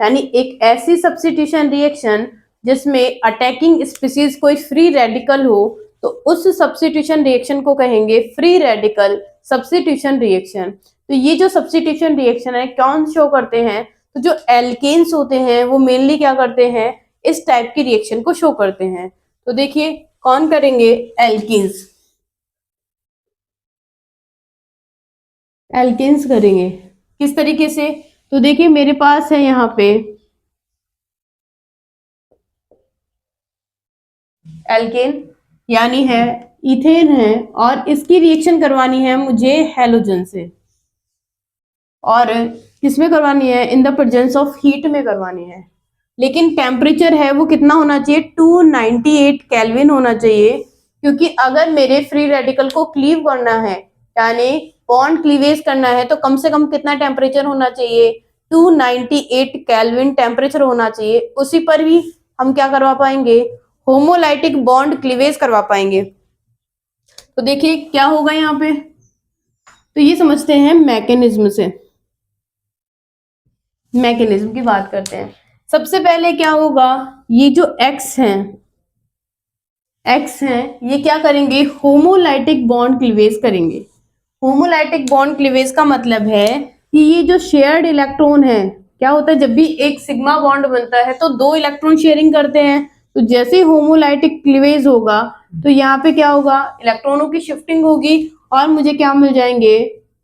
यानी एक ऐसी सब्स्टिट्यूशन रिएक्शन जिसमें अटैकिंग स्पीसीज कोई फ्री रेडिकल हो, तो उस सब्स्टिट्यूशन रिएक्शन को कहेंगे फ्री रेडिकल सब्स्टिट्यूशन रिएक्शन। तो ये जो सब्स्टिट्यूशन रिएक्शन है कौन शो करते हैं, तो जो एल्केन्स होते हैं वो मेनली क्या करते हैं, इस टाइप की रिएक्शन को शो करते हैं। तो देखिए कौन करेंगे, एल्केन्स, एल्केन्स करेंगे। किस तरीके से, तो देखिए मेरे पास है यहाँ पे एल्केन, यानी है इथेन है, और इसकी रिएक्शन करवानी है मुझे हेलोजन से, और किसमें करवानी है, in the presence of heat में करवानी है। लेकिन टेम्परेचर है वो कितना होना चाहिए, 298 केल्विन होना चाहिए, क्योंकि अगर मेरे फ्री रेडिकल को क्लीव करना है, यानी बॉन्ड क्लीवेज करना है, तो कम से कम कितना टेम्परेचर होना चाहिए, 298 केल्विन टेम्परेचर होना चाहिए। उसी पर ही हम क्या करवा पाएंगे, होमोलाइटिक बॉन्ड क्लीवेज करवा पाएंगे। तो देखिए क्या होगा यहाँ पे, तो ये समझते हैं मैकेनिज्म से, मैकेनिज्म की बात करते हैं। सबसे पहले क्या होगा, ये जो एक्स हैं ये क्या करेंगे, होमोलाइटिक बॉन्ड क्लीवेज करेंगे। होमोलाइटिक बॉन्ड क्लीवेज का मतलब है कि ये जो शेयर्ड इलेक्ट्रॉन है, क्या होता है जब भी एक सिग्मा बॉन्ड बनता है तो दो इलेक्ट्रॉन शेयरिंग करते हैं, तो जैसे होमोलाइटिक क्लीवेज होगा तो यहाँ पे क्या होगा, इलेक्ट्रॉनों की शिफ्टिंग होगी और मुझे क्या मिल जाएंगे,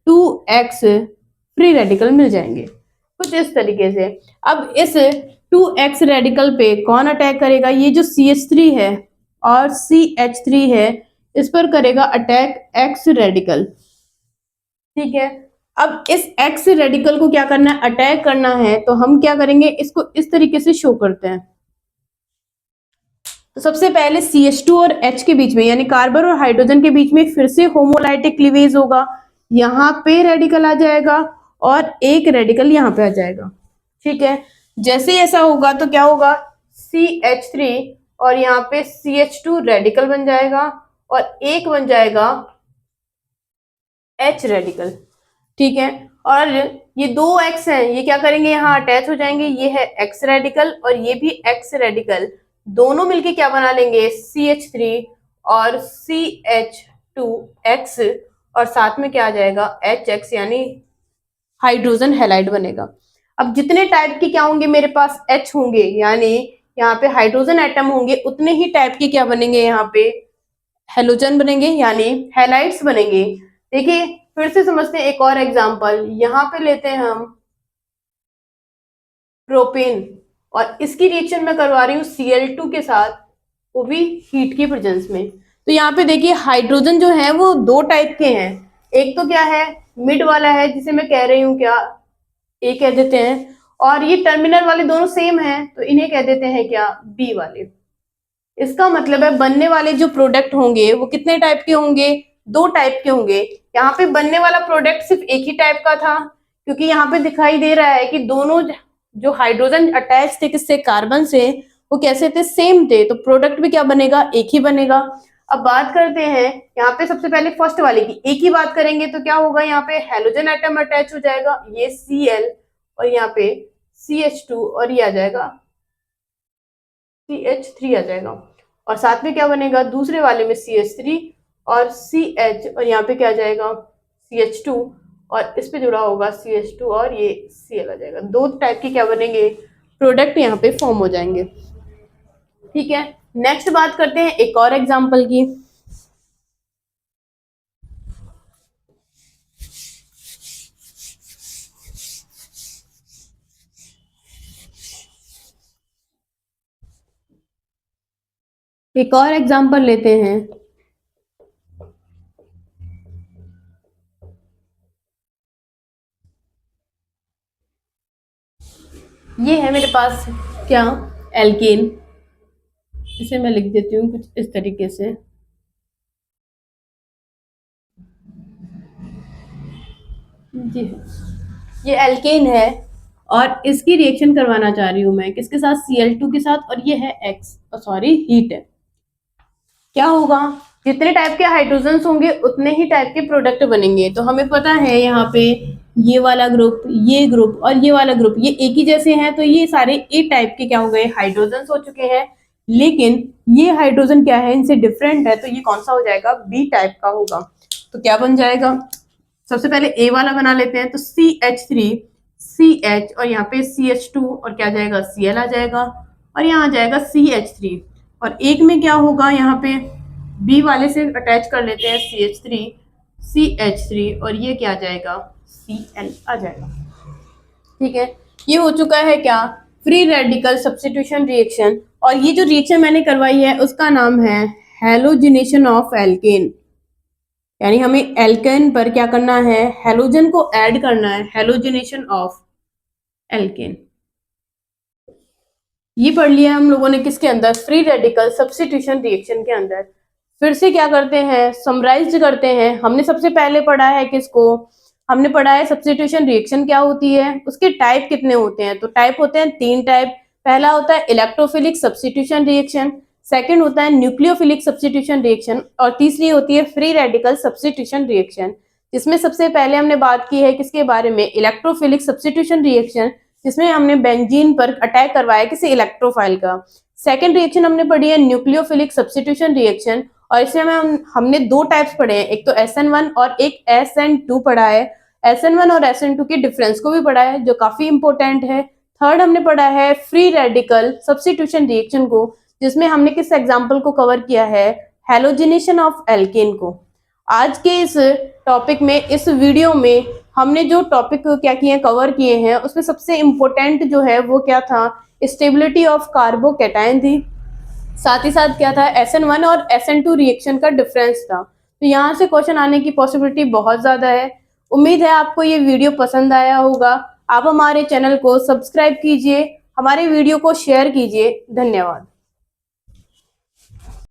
2x फ्री रेडिकल मिल जाएंगे, कुछ इस तरीके से। अब इस 2x रेडिकल पे कौन अटैक करेगा, ये जो CH3 है और CH3 है, इस पर करेगा अटैक x रेडिकल। ठीक है, अब इस x रेडिकल को क्या करना है, अटैक करना है, तो हम क्या करेंगे, इसको इस तरीके से शो करते हैं। तो सबसे पहले CH2 और H के बीच में, यानी कार्बन और हाइड्रोजन के बीच में फिर से होमोलाइटिक क्लीवेज होगा, यहाँ पे रेडिकल आ जाएगा और एक रेडिकल यहाँ पे आ जाएगा। ठीक है, जैसे ही ऐसा होगा तो क्या होगा, CH3 और यहाँ पे CH2 रेडिकल बन जाएगा और एक बन जाएगा H रेडिकल। ठीक है, और ये दो X हैं, ये क्या करेंगे, यहाँ अटैच हो जाएंगे, ये है X रेडिकल और ये भी X रेडिकल, दोनों मिलके क्या बना लेंगे, CH3 और CH2X और साथ में क्या आ जाएगा, HX, यानी हाइड्रोजन हैलाइड बनेगा। अब जितने टाइप के क्या होंगे मेरे पास, H होंगे, यानी यहाँ पे हाइड्रोजन एटम होंगे, उतने ही टाइप के क्या बनेंगे, यहाँ पे हेलोजन बनेंगे, यानी हैलाइड्स बनेंगे। देखिए फिर से समझते हैं एक और एग्जांपल, यहाँ पे लेते हैं हम प्रोपेन और इसकी रिएक्शन मैं करवा रही हूँ Cl2 के साथ, वो भी हीट की प्रेजेंस में। तो यहाँ पे देखिए हाइड्रोजन जो है वो दो टाइप के हैं, एक तो क्या है, मिड वाला है जिसे मैं कह रही हूँ क्या, ए कह देते हैं, और ये टर्मिनल वाले दोनों सेम हैं तो इन्हें कह देते हैं क्या, बी वाले। इसका मतलब है बनने वाले जो प्रोडक्ट होंगे वो कितने टाइप के होंगे, दो टाइप के होंगे। यहाँ पे बनने वाला प्रोडक्ट सिर्फ एक ही टाइप का था, क्योंकि यहाँ पे दिखाई दे रहा है कि दोनों जो हाइड्रोजन अटैच थे किससे, कार्बन से, वो कैसे थे, सेम थे, तो प्रोडक्ट भी क्या बनेगा, एक ही बनेगा। अब बात करते हैं यहाँ पे सबसे पहले फर्स्ट वाले की, एक ही बात करेंगे तो क्या होगा, यहाँ पे हेलोजन एटम अटैच हो जाएगा, ये Cl और यहाँ पे CH2 और ये आ जाएगा CH3 आ जाएगा, और साथ में क्या बनेगा, दूसरे वाले में CH3 और CH और यहाँ पे क्या आ जाएगा, CH2 और इस पे जुड़ा होगा CH2 और ये Cl आ जाएगा। दो टाइप के क्या बनेंगे, प्रोडक्ट यहाँ पे फॉर्म हो जाएंगे। ठीक है, नेक्स्ट बात करते हैं एक और एग्जांपल की। एक और एग्जांपल लेते हैं, ये है मेरे पास क्या, एल्केन, इसे मैं लिख देती हूँ कुछ इस तरीके से। जी ये एल्केन है और इसकी रिएक्शन करवाना चाह रही हूँ मैं किसके साथ, Cl2 के साथ, और ये है X, सॉरी हीट है। क्या होगा, जितने टाइप के हाइड्रोजन होंगे उतने ही टाइप के प्रोडक्ट बनेंगे। तो हमें पता है यहाँ पे ये वाला ग्रुप, ये ग्रुप और ये वाला ग्रुप ये एक ही जैसे हैं, तो ये सारे ए टाइप के क्या हो गए, हाइड्रोजन हो चुके हैं। लेकिन ये हाइड्रोजन क्या है, इनसे डिफरेंट है, तो ये कौन सा हो जाएगा, बी टाइप का होगा। तो क्या बन जाएगा, सबसे पहले ए वाला बना लेते हैं, तो CH3 CH और यहाँ पे CH2 और क्या जाएगा, Cl आ जाएगा और यहाँ आ जाएगा CH3, और एक में क्या होगा, यहाँ पे बी वाले से अटैच कर लेते हैं CH3 CH3 और ये क्या आ जाएगा, Cl आ जाएगा। ठीक है, ये हो चुका है क्या, फ्री रेडिकल सब्स्टिट्यूशन रिएक्शन, और ये जो रिएक्शन मैंने करवाई है उसका नाम है हैलोजिनेशन ऑफ एल्केन, यानी हमें एल्केन पर क्या करना है, हेलोजन को ऐड करना है, हेलोजिनेशन ऑफ एल्केन। ये पढ़ लिया हम लोगों ने किसके अंदर, फ्री रेडिकल सब्स्टिट्यूशन रिएक्शन के अंदर। फिर से क्या करते हैं, समराइज करते हैं। हमने सबसे पहले पढ़ा है किसको, हमने पढ़ा है सब्स्टिट्यूशन रिएक्शन क्या होती है, उसके टाइप कितने होते हैं। तो टाइप होते हैं तीन टाइप, पहला होता है इलेक्ट्रोफिलिक सब्स्टिट्यूशन रिएक्शन, सेकंड होता है न्यूक्लियोफिलिक सब्स्टिट्यूशन रिएक्शन और तीसरी होती है फ्री रेडिकल सब्स्टिट्यूशन रिएक्शन। जिसमें सबसे पहले हमने बात की है किसके बारे में, इलेक्ट्रोफिलिक सब्स्टिट्यूशन रिएक्शन, जिसमें हमने बेंजीन पर अटैक करवाया किसी इलेक्ट्रोफाइल का। सेकंड रिएक्शन हमने पढ़ी है न्यूक्लियोफिलिक सब्स्टिट्यूशन रिएक्शन, और इसमें हमने दो टाइप्स पढ़े हैं, एक तो SN1 और एक SN2 पढ़ा है। SN1 और SN2 के डिफरेंस को भी पढ़ा है जो काफी इंपॉर्टेंट है। थर्ड हमने पढ़ा है फ्री रेडिकल सब्स्टिट्यूशन रिएक्शन को, जिसमें हमने किस एग्जाम्पल को कवर किया है, हैलोजिनेशन ऑफ एल्केन को। आज के इस टॉपिक में, इस वीडियो में हमने जो टॉपिक क्या किए हैं, कवर किए हैं, उसमें सबसे इम्पोर्टेंट जो है वो क्या था, स्टेबिलिटी ऑफ कार्बोकैटायन थी। साथ ही साथ क्या था, SN1 और SN2 रिएक्शन का डिफरेंस था। तो यहाँ से क्वेश्चन आने की पॉसिबिलिटी बहुत ज्यादा है। उम्मीद है आपको ये वीडियो पसंद आया होगा। आप हमारे चैनल को सब्सक्राइब कीजिए, हमारे वीडियो को शेयर कीजिए। धन्यवाद।